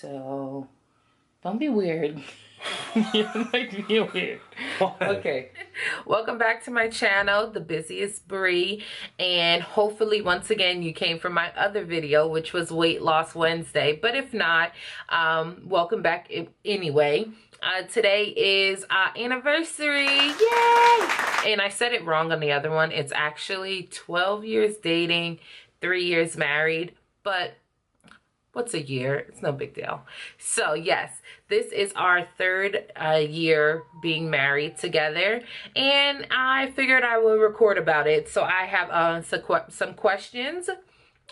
So, don't be weird. You might be weird. Okay. Welcome back to my channel, The Busiest Bree. And hopefully, once again, you came from my other video, which was Weight Loss Wednesday. But if not, welcome back anyway. Today is our anniversary. Yay! And I said it wrong on the other one. It's actually 12 years dating, 3 years married. But what's a year? It's no big deal. So yes, this is our third year being married together, and I figured I would record about it. So I have some questions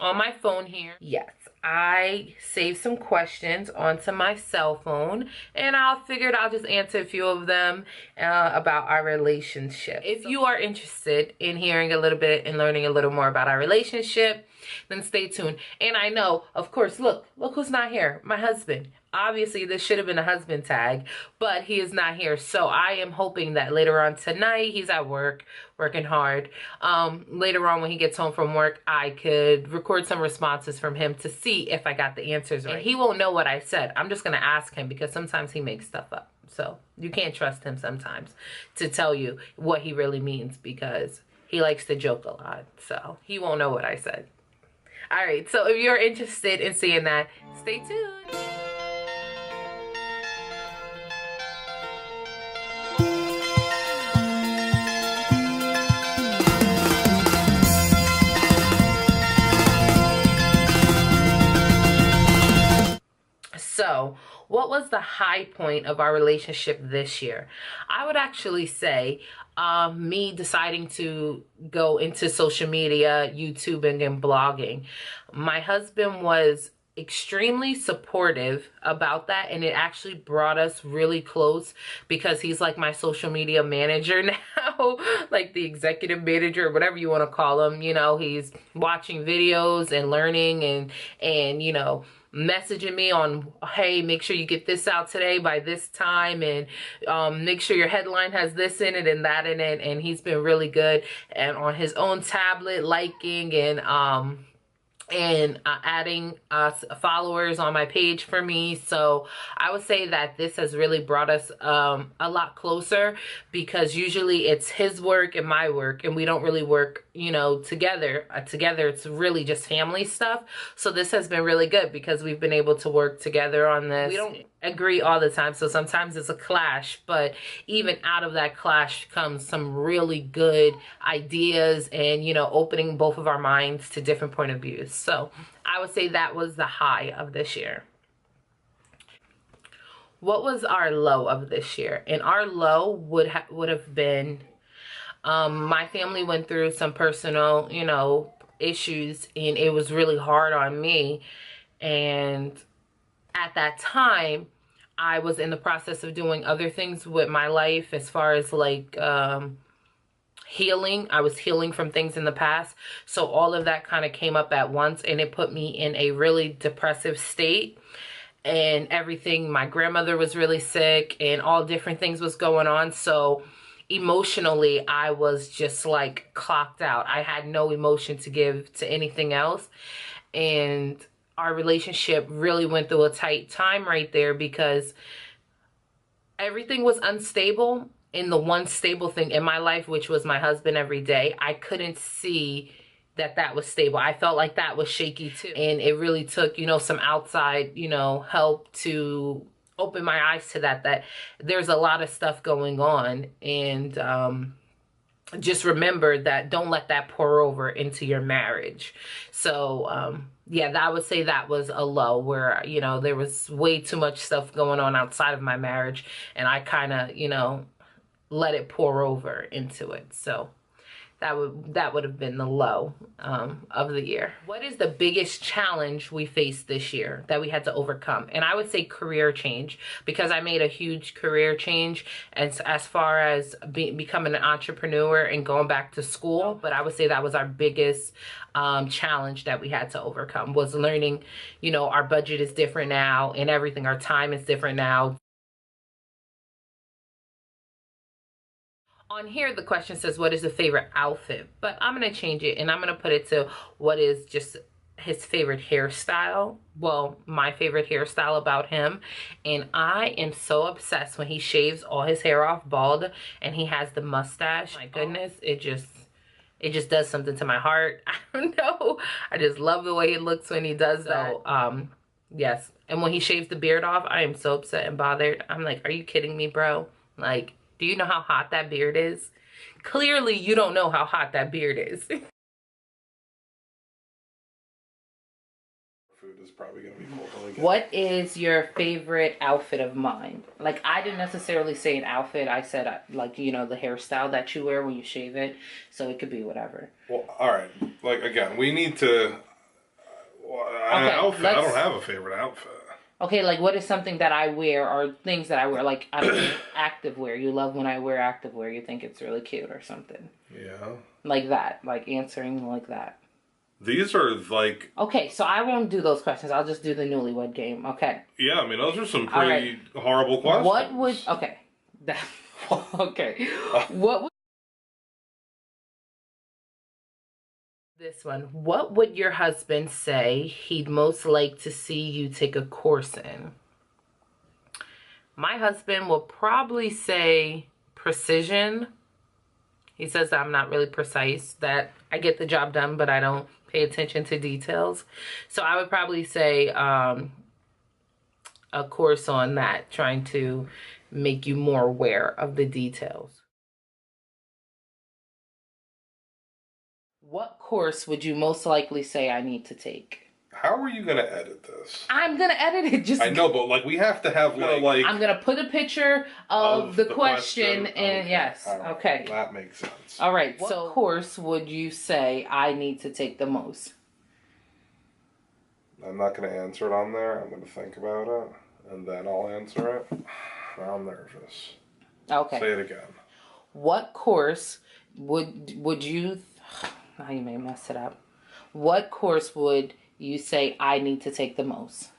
on my phone here. Yes, I saved some questions onto my cell phone, and I figured I'll just answer a few of them about our relationship. If you are interested in hearing a little bit and learning a little more about our relationship, then stay tuned. And I know, of course, look who's not here. My husband. Obviously, this should have been a husband tag, but he is not here. So I am hoping that later on tonight, he's at work, working hard. Later on when he gets home from work, I could record some responses from him to see if I got the answers right. And he won't know what I said. I'm just going to ask him because sometimes he makes stuff up. So you can't trust him sometimes to tell you what he really means because he likes to joke a lot. So he won't know what I said. All right, so if you're interested in seeing that, stay tuned. So, what was the high point of our relationship this year? I would actually say me deciding to go into social media, YouTubing, and blogging. My husband was extremely supportive about that, and it actually brought us really close because he's like my social media manager now, like the executive manager, whatever you want to call him. You know, he's watching videos and learning and you know, messaging me on, hey, make sure you get this out today by this time, and make sure your headline has this in it and that in it. And he's been really good and on his own tablet, liking and adding followers on my page for me. So I would say that this has really brought us a lot closer because usually it's his work and my work, and we don't really work, you know, together. It's really just family stuff. So this has been really good because we've been able to work together on this. We don't agree all the time, so sometimes it's a clash, but even out of that clash comes some really good ideas and, you know, opening both of our minds to different point of views. So I would say that was the high of this year. What was our low of this year? And our low would have been my family went through some personal, you know, issues, and it was really hard on me. And at that time, I was in the process of doing other things with my life as far as like healing. I was healing from things in the past. So all of that kind of came up at once, and it put me in a really depressive state. And everything, my grandmother was really sick and all different things was going on. So emotionally, I was just like clocked out. I had no emotion to give to anything else. And our relationship really went through a tight time right there because everything was unstable. And the one stable thing in my life, which was my husband every day, I couldn't see that was stable. I felt like that was shaky too. And it really took, you know, some outside, you know, help to open my eyes to that there's a lot of stuff going on. And just remember that don't let that pour over into your marriage. So yeah, I would say that was a low where, you know, there was way too much stuff going on outside of my marriage, and I kind of, you know, let it pour over into it. So that would have been the low of the year. What is the biggest challenge we faced this year that we had to overcome? And I would say career change, because I made a huge career change as far as becoming an entrepreneur and going back to school. But I would say that was our biggest challenge that we had to overcome, was learning, you know, our budget is different now and everything. Our time is different now. On here, the question says, what is the favorite outfit? But I'm going to change it, and I'm going to put it to what is just his favorite hairstyle. Well, my favorite hairstyle about him. And I am so obsessed when he shaves all his hair off bald and he has the mustache. My goodness, it just does something to my heart. I don't know. I just love the way it looks when he does that. So, yes. And when he shaves the beard off, I am so upset and bothered. I'm like, are you kidding me, bro? Like, do you know how hot that beard is? Clearly, you don't know how hot that beard is. Food is probably going to be cold. What is your favorite outfit of mine? Like, I didn't necessarily say an outfit. I said, like, you know, the hairstyle that you wear when you shave it. So it could be whatever. Well, all right. Like, again, we need to... an outfit. I don't have a favorite outfit. Okay, like, what is something that I wear or things that I wear? Like, I don't know, activewear. You love when I wear activewear. You think it's really cute or something. Yeah. Like that. Like, answering like that. These are like... Okay, so I won't do those questions. I'll just do the newlywed game. Okay. Yeah, I mean, those are some pretty horrible questions. What would... Okay. Okay. What would... This one. What would your husband say he'd most like to see you take a course in? My husband will probably say precision. He says that I'm not really precise, that I get the job done, but I don't pay attention to details. So I would probably say a course on that, trying to make you more aware of the details. What course would you most likely say I need to take? How are you going to edit this? I'm going to edit it. Just I know, but like we have to have like... I'm going to put a picture of the question and okay. yes. Right. Okay. That makes sense. All right. So what course would you say I need to take the most? I'm not going to answer it on there. I'm going to think about it and then I'll answer it. I'm nervous. Okay. Say it again. What course would you... Now you may mess it up. What course would you say I need to take the most?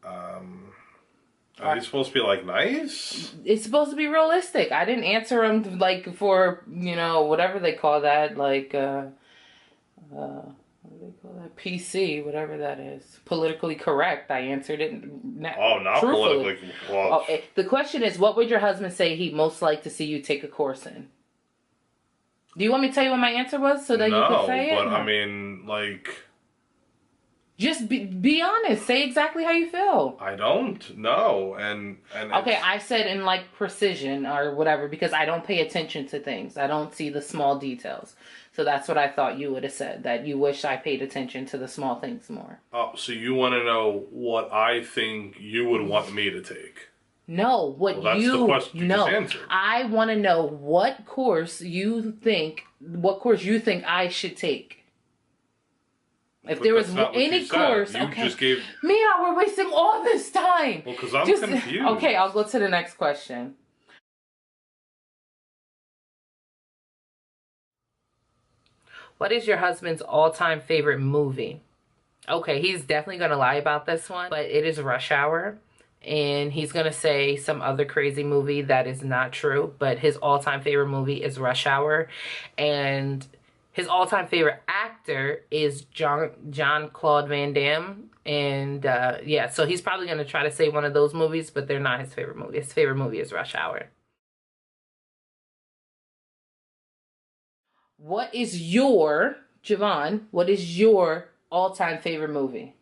Are you supposed to be like nice? It's supposed to be realistic. I didn't answer them like for, you know, whatever they call that, like what do they call that? PC, whatever that is. Politically correct. I answered it. Not truthfully. politically. Well, the question is, what would your husband say he'd most like to see you take a course in? Do you want me to tell you what my answer was so that you can say it? No, but I mean, like... Just be honest. Say exactly how you feel. I don't know. And okay, I said in like precision or whatever because I don't pay attention to things. I don't see the small details. So that's what I thought you would have said, that you wish I paid attention to the small things more. Oh, so you want to know what I think you would want me to take? No, that's the question you just answered. I want to know what course you think I should take. If there was any course, okay. Just gave... Mia, we're wasting all this time. Well, because I'm confused. Okay, I'll go to the next question. What is your husband's all-time favorite movie? Okay, he's definitely going to lie about this one, but it is Rush Hour. And he's going to say some other crazy movie that is not true, but his all-time favorite movie is Rush Hour. And his all-time favorite actor is Jean-Claude Van Damme. And yeah, so he's probably going to try to say one of those movies, but they're not his favorite movie. His favorite movie is Rush Hour. What is your, Javon, what is your all-time favorite movie?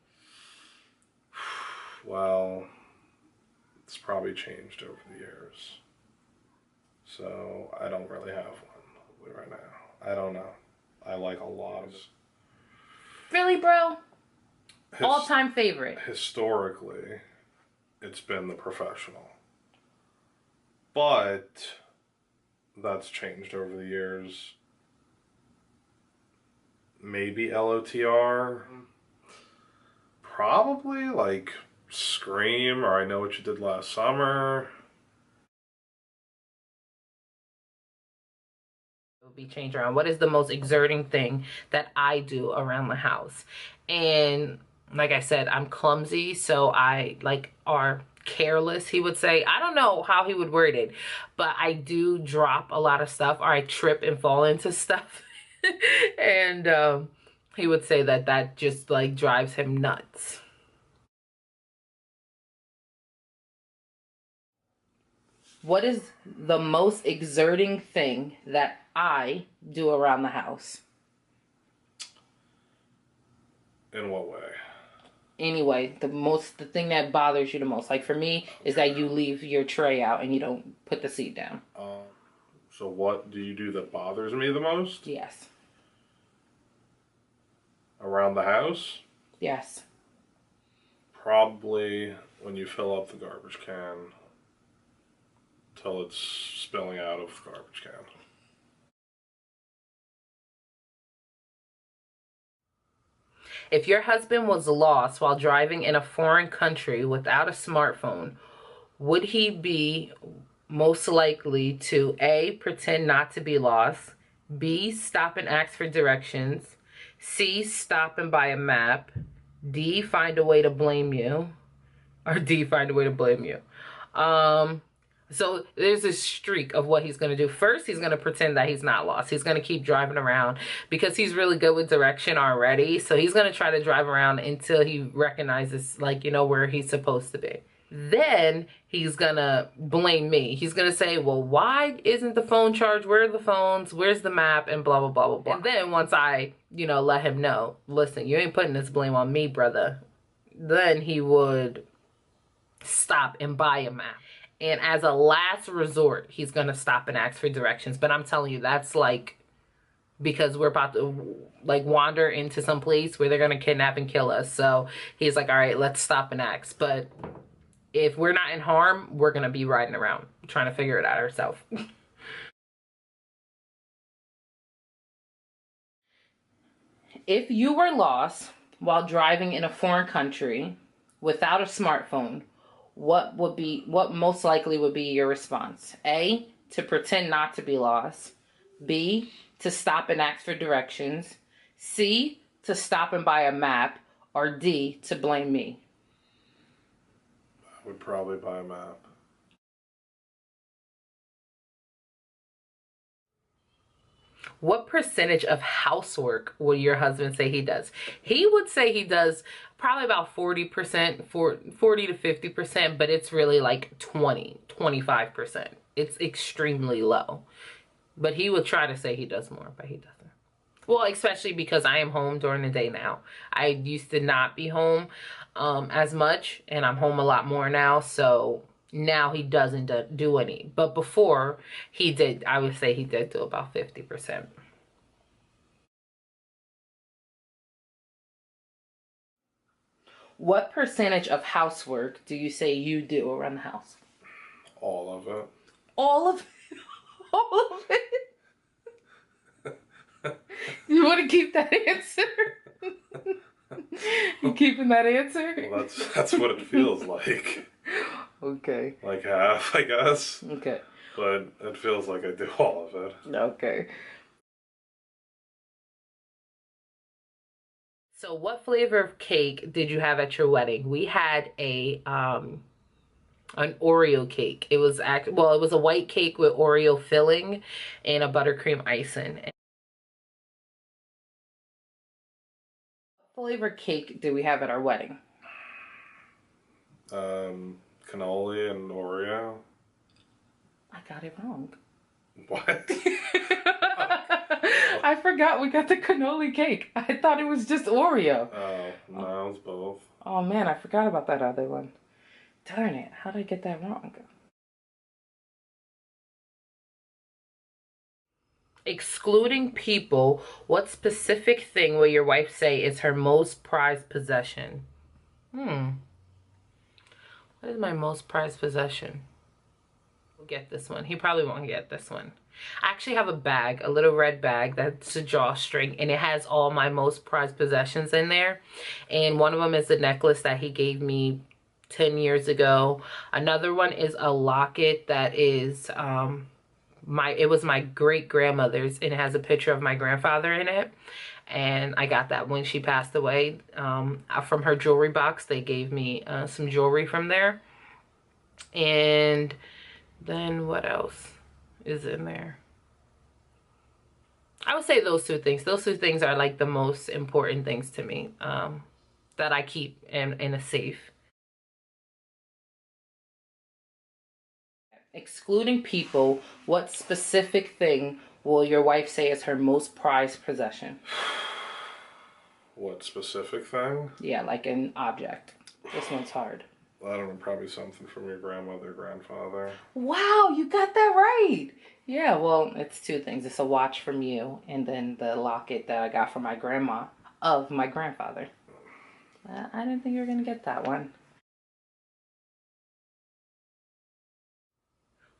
Well, it's probably changed over the years. So I don't really have one right now. I don't know. I like a lot of... Really, bro? All-time favorite? Historically, it's been The Professional. But that's changed over the years. Maybe LOTR. Probably like Scream or I Know What You Did Last Summer. Be changed around. What is the most exerting thing that I do around the house? And like I said, I'm clumsy, so I are careless, he would say. I don't know how he would word it, but I do drop a lot of stuff, or I trip and fall into stuff. And He would say that that just like drives him nuts. What is the most exerting thing that I do around the house? In what way? Anyway, the thing that bothers you the most, like for me, is that you leave your tray out and you don't put the seat down. So what do you do that bothers me the most? Yes. Around the house? Yes. Probably when you fill up the garbage can till it's spilling out of the garbage can. If your husband was lost while driving in a foreign country without a smartphone, would he be most likely to A, pretend not to be lost, B, stop and ask for directions, C, stop and buy a map, D, find a way to blame you, or D, find a way to blame you? So there's a streak of what he's going to do. First, he's going to pretend that he's not lost. He's going to keep driving around because he's really good with direction already. So he's going to try to drive around until he recognizes, like, you know, where he's supposed to be. Then he's going to blame me. He's going to say, well, why isn't the phone charged? Where are the phones? Where's the map? And blah, blah, blah, blah, blah. And then once I, you know, let him know, listen, you ain't putting this blame on me, brother. Then he would stop and buy a map. And as a last resort, he's going to stop and ask for directions. But I'm telling you, that's like, because we're about to like wander into some place where they're going to kidnap and kill us. So he's like, all right, let's stop and ask. But if we're not in harm, we're going to be riding around trying to figure it out ourselves. If you were lost while driving in a foreign country without a smartphone, what most likely would be your response? A, to pretend not to be lost. B, to stop and ask for directions. C, to stop and buy a map. Or D, to blame me. I would probably buy a map. What percentage of housework would your husband say he does? He would say he does probably about 40%, 40 to 50%, but it's really like 20, 25%. It's extremely low. But he would try to say he does more, but he doesn't. Well, especially because I am home during the day now. I used to not be home as much, and I'm home a lot more now, so now he doesn't do any. But before he did, I would say he did do about 50%. What percentage of housework do you say you do around the house? All of it. All of it? All of it? You want to keep that answer? You keeping that answer? Well, that's what it feels like. Okay. Like half, I guess. Okay. But it feels like I do all of it. Okay. So what flavor of cake did you have at your wedding? We had an Oreo cake. It was it was a white cake with Oreo filling and a buttercream icing. What flavor cake did we have at our wedding? Cannoli and Oreo. I got it wrong. What? I forgot we got the cannoli cake. I thought it was just Oreo. Oh, no, it's both. Oh man, I forgot about that other one. Darn it, how did I get that wrong? Excluding people, what specific thing will your wife say is her most prized possession? What is my most prized possession? We'll get this one. He probably won't get this one. I actually have a bag, a little red bag that's a drawstring, and it has all my most prized possessions in there. And one of them is a necklace that he gave me 10 years ago. Another one is a locket that is it was my great grandmother's, and it has a picture of my grandfather in it. And I got that when she passed away. From her jewelry box, they gave me some jewelry from there. And then what else is in there? I would say those two things. Those two things are like the most important things to me, that I keep in a safe. Excluding people, what specific thing will your wife say is her most prized possession? What specific thing? Yeah, like an object. This one's hard. I don't know, probably something from your grandmother, grandfather. Wow, you got that right. Yeah, well, it's two things. It's a watch from you, and then the locket that I got from my grandma of my grandfather. I didn't think you were gonna get that one.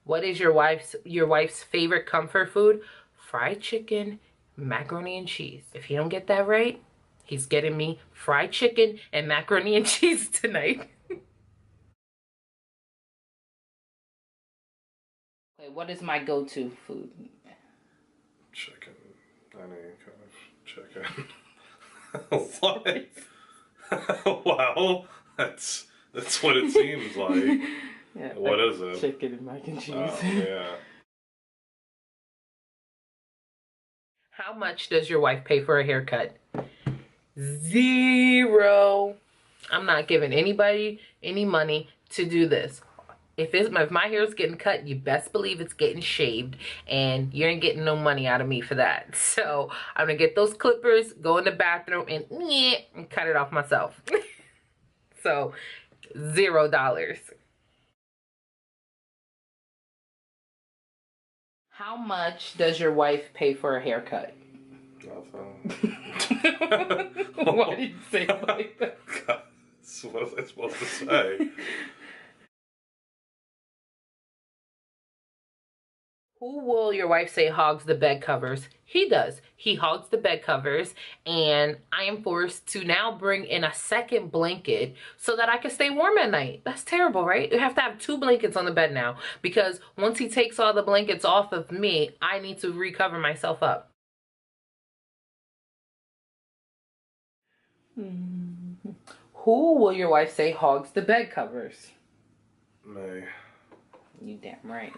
What is your wife's favorite comfort food? Fried chicken, macaroni and cheese. If you don't get that right, he's getting me fried chicken and macaroni and cheese tonight. Okay, what is my go-to food? Chicken. Any kind of chicken. What? Wow, that's what it seems like. Yeah, what like is it? Chicken and mac and cheese. Oh, yeah. How much does your wife pay for a haircut? 0. I'm not giving anybody any money to do this. If my hair is getting cut, you best believe it's getting shaved, and you ain't getting no money out of me for that. So I'm gonna get those clippers, go in the bathroom, and cut it off myself. So $0. How much does your wife pay for a haircut? Nothing. Why did you say it like that? What was I supposed to say? Who will your wife say hogs the bed covers? He does. He hogs the bed covers, and I am forced to now bring in a second blanket so that I can stay warm at night. That's terrible, right? You have to have 2 blankets on the bed now, because once he takes all the blankets off of me, I need to recover myself up. Who will your wife say hogs the bed covers? Me. You damn right.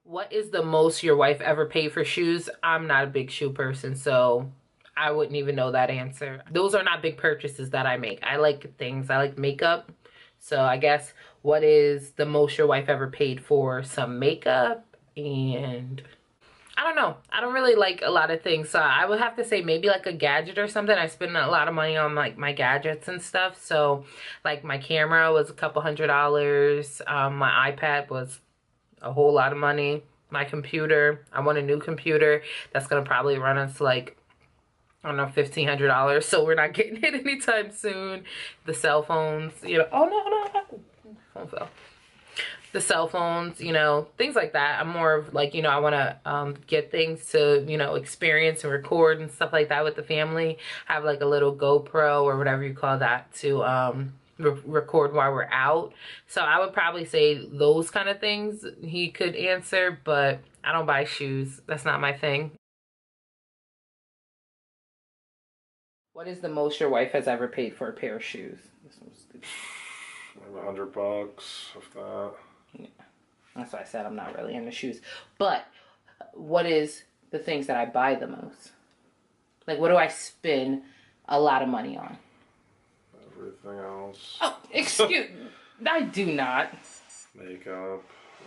What is the most your wife ever paid for shoes? I'm not a big shoe person, so I wouldn't even know that answer. Those are not big purchases that I make. I like things. I like makeup. So I guess what is the most your wife ever paid for some makeup? And I don't know. I don't really like a lot of things. So I would have to say maybe like a gadget or something. I spend a lot of money on like my gadgets and stuff. So like my camera was a couple $100. My iPad was a whole lot of money. My computer, I want a new computer that's gonna probably run us like, I don't know, $1,500. So we're not getting it anytime soon. The cell phones, you know, oh no, phone fell. The cell phones, you know, things like that. I'm more of like, you know, I want to get things to, you know, experience and record and stuff like that with the family. Have like a little GoPro or whatever you call that to record while we're out. So I would probably say those kind of things he could answer, but I don't buy shoes. That's not my thing. What is the most your wife has ever paid for a pair of shoes? This one's stupid. Maybe $100, if that. Yeah. That's why I said I'm not really into shoes. But what is the things that I buy the most? Like, what do I spend a lot of money on? Everything else. Oh, excuse I do not. Makeup,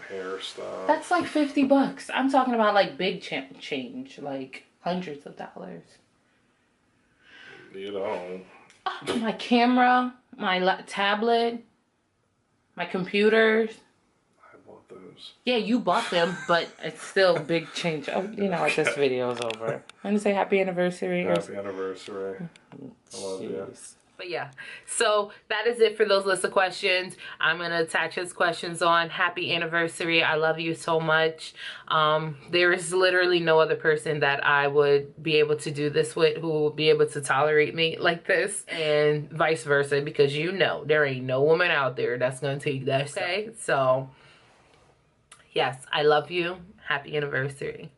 hair stuff. That's like $50. I'm talking about like big change, like hundreds of dollars. You know. My camera, my tablet, my computers. I bought those. Yeah, you bought them, but it's still big change. Oh, you know what? This video is over. I'm gonna say happy anniversary. Happy anniversary. I love you. But yeah, so that is it for those list of questions. I'm going to attach his questions on. Happy anniversary. I love you so much. There is literally no other person that I would be able to do this with who will be able to tolerate me like this, and vice versa, because you know there ain't no woman out there that's going to take that. Okay, so yes, I love you. Happy anniversary.